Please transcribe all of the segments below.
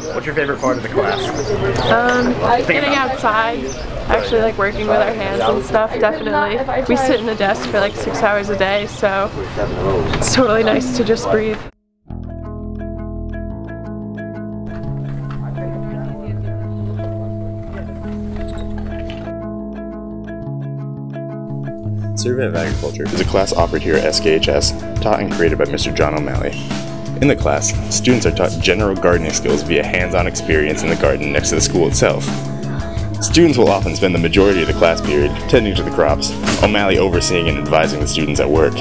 What's your favorite part of the class? Getting outside, actually like working with our hands and stuff, definitely. We sit in the desk for like 6 hours a day, so it's totally nice to just breathe. Survey of Agriculture is a class offered here at SKHS, taught and created by Mr. John O'Malley. In the class, students are taught general gardening skills via hands-on experience in the garden next to the school itself. Students will often spend the majority of the class period tending to the crops, O'Malley overseeing and advising the students at work.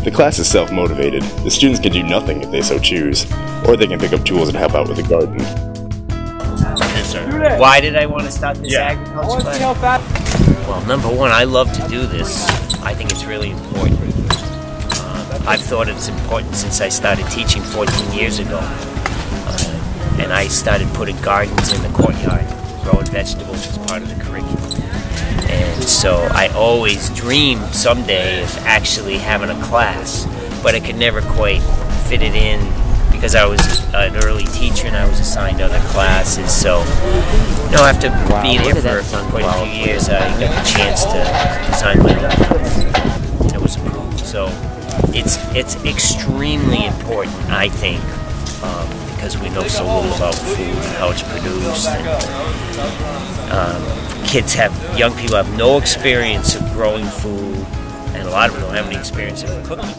The class is self-motivated. The students can do nothing if they so choose, or they can pick up tools and help out with the garden. Yes, sir. Why did I want to start this agriculture class? Well, number one, I love to do this. I think it's really important. I've thought it's important since I started teaching 14 years ago. And I started putting gardens in the courtyard, growing vegetables as part of the curriculum. And so I always dreamed someday of actually having a class, but I could never quite fit it in because I was an early teacher and I was assigned other classes. So, you know, after being here for quite a few years, I got the chance to design my own class. It was approved. So it's extremely important, I think, because we know so little about food and how it's produced. And, young people have no experience of growing food, and a lot of them don't have any experience of cooking.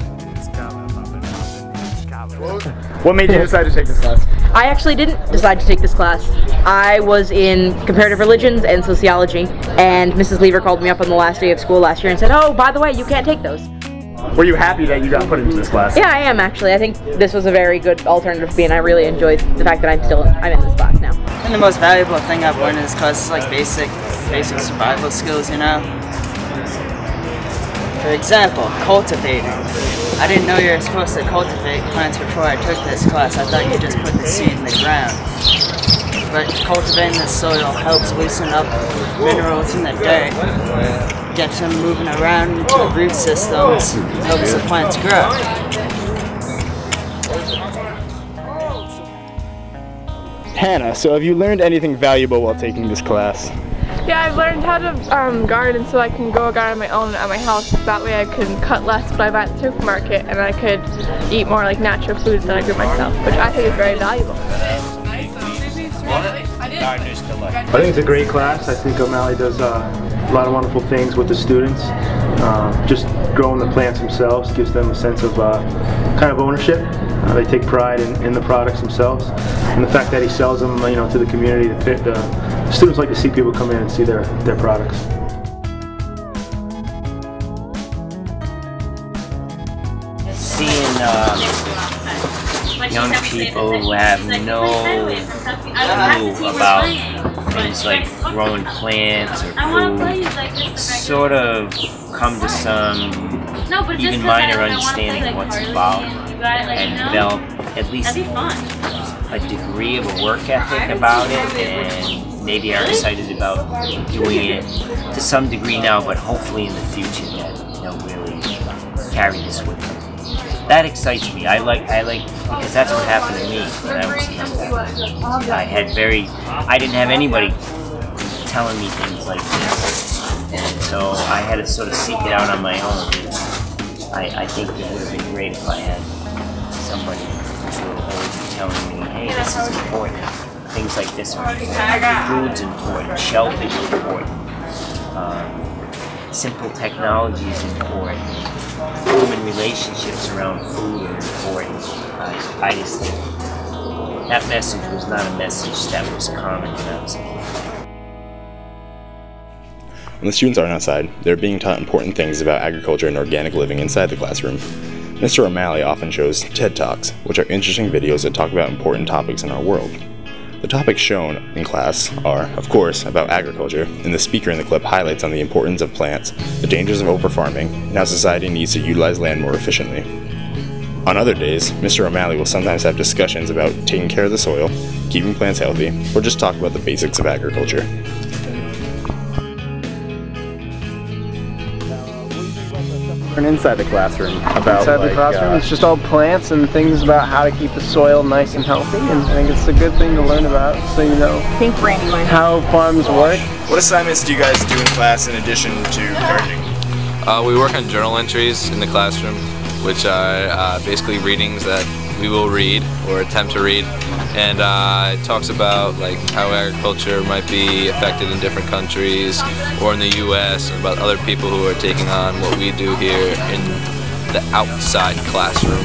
What made you decide to take this class? I actually didn't decide to take this class. I was in comparative religions and sociology, and Mrs. Lever called me up on the last day of school last year and said, "Oh, by the way, you can't take those." Were you happy that you got put into this class? Yeah, I am actually. I think this was a very good alternative for me, and I really enjoyed the fact that I'm in this class now. And the most valuable thing I've learned in this class is like basic survival skills, you know? For example, cultivating. I didn't know you were supposed to cultivate plants before I took this class. I thought you just put the seed in the ground. But cultivating the soil helps loosen up minerals in the dirt, gets them moving around into the root systems, helps the plants grow. Hannah, so have you learned anything valuable while taking this class? Yeah, I've learned how to garden so I can grow a garden on my own at my house. That way I can cut less when I buy at the supermarket, and I could eat more like natural foods that I grew myself, which I think is very valuable. I think it's a great class. I think O'Malley does a lot of wonderful things with the students. Just growing the plants themselves gives them a sense of kind of ownership. They take pride in the products themselves, and the fact that he sells them, you know, to the community. The students like to see people come in and see their products. Seeing young people who have no clue about things like growing plants or food sort of come to some even minor understanding of what's involved and develop at least a degree of a work ethic about it, and maybe are excited about doing it to some degree now, but hopefully in the future that they'll really carry this with them. That excites me. I like because that's what happened to me when I was young. I didn't have anybody telling me things like this, and so I had to sort of seek it out on my own. I think it would have been great if I had somebody who would always be telling me, hey, this is important. Things like this are important. Food's important. Shelf is important. Simple technology is important. Human relationships around food are important. I just think that message was not a message that was common when I was a kid. When the students aren't outside, they're being taught important things about agriculture and organic living inside the classroom. Mr. O'Malley often shows TED Talks, which are interesting videos that talk about important topics in our world. The topics shown in class are, of course, about agriculture, and the speaker in the clip highlights on the importance of plants, the dangers of overfarming, and how society needs to utilize land more efficiently. On other days, Mr. O'Malley will sometimes have discussions about taking care of the soil, keeping plants healthy, or just talk about the basics of agriculture. different inside the classroom about inside the classroom? It's just all plants and things about how to keep the soil nice and healthy, and I think it's a good thing to learn about, so you know how farms work. What assignments do you guys do in class in addition to gardening? We work on journal entries in the classroom, which are basically readings that we will read or attempt to read, and it talks about like how agriculture might be affected in different countries or in the U.S. and about other people who are taking on what we do here in the outside classroom.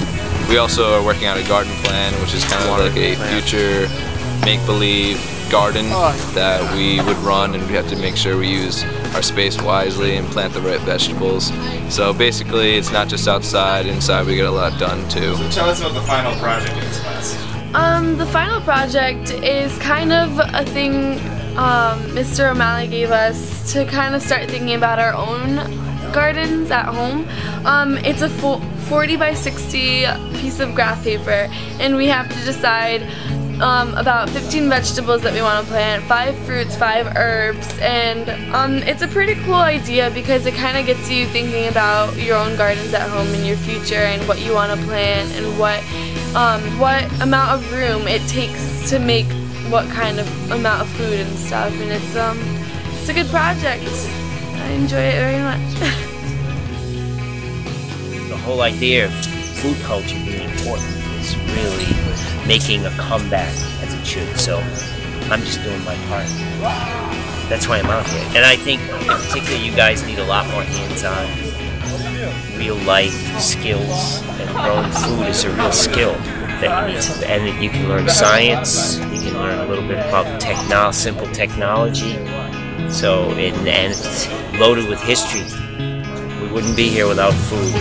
We also are working on a garden plan, which is kind of like a future make-believe garden that we would run, and we have to make sure we use our space wisely and plant the right vegetables. So basically it's not just outside, inside we get a lot done too. So tell us about the final project in this class. The final project is kind of a thing Mr. O'Malley gave us to kind of start thinking about our own gardens at home. It's a 40 by 60 piece of graph paper, and we have to decide about 15 vegetables that we want to plant, 5 fruits, 5 herbs, and it's a pretty cool idea because it kind of gets you thinking about your own gardens at home in your future and what you want to plant and what amount of room it takes to make what kind of amount of food and stuff, and it's a good project. I enjoy it very much. The whole idea of food culture being important is really making a comeback as it should, so I'm just doing my part. That's why I'm out here. And I think in particular you guys need a lot more hands-on, real life skills, and growing food is a real skill that you need, and you can learn science, you can learn a little bit about simple technology, so and it's loaded with history. We wouldn't be here without food.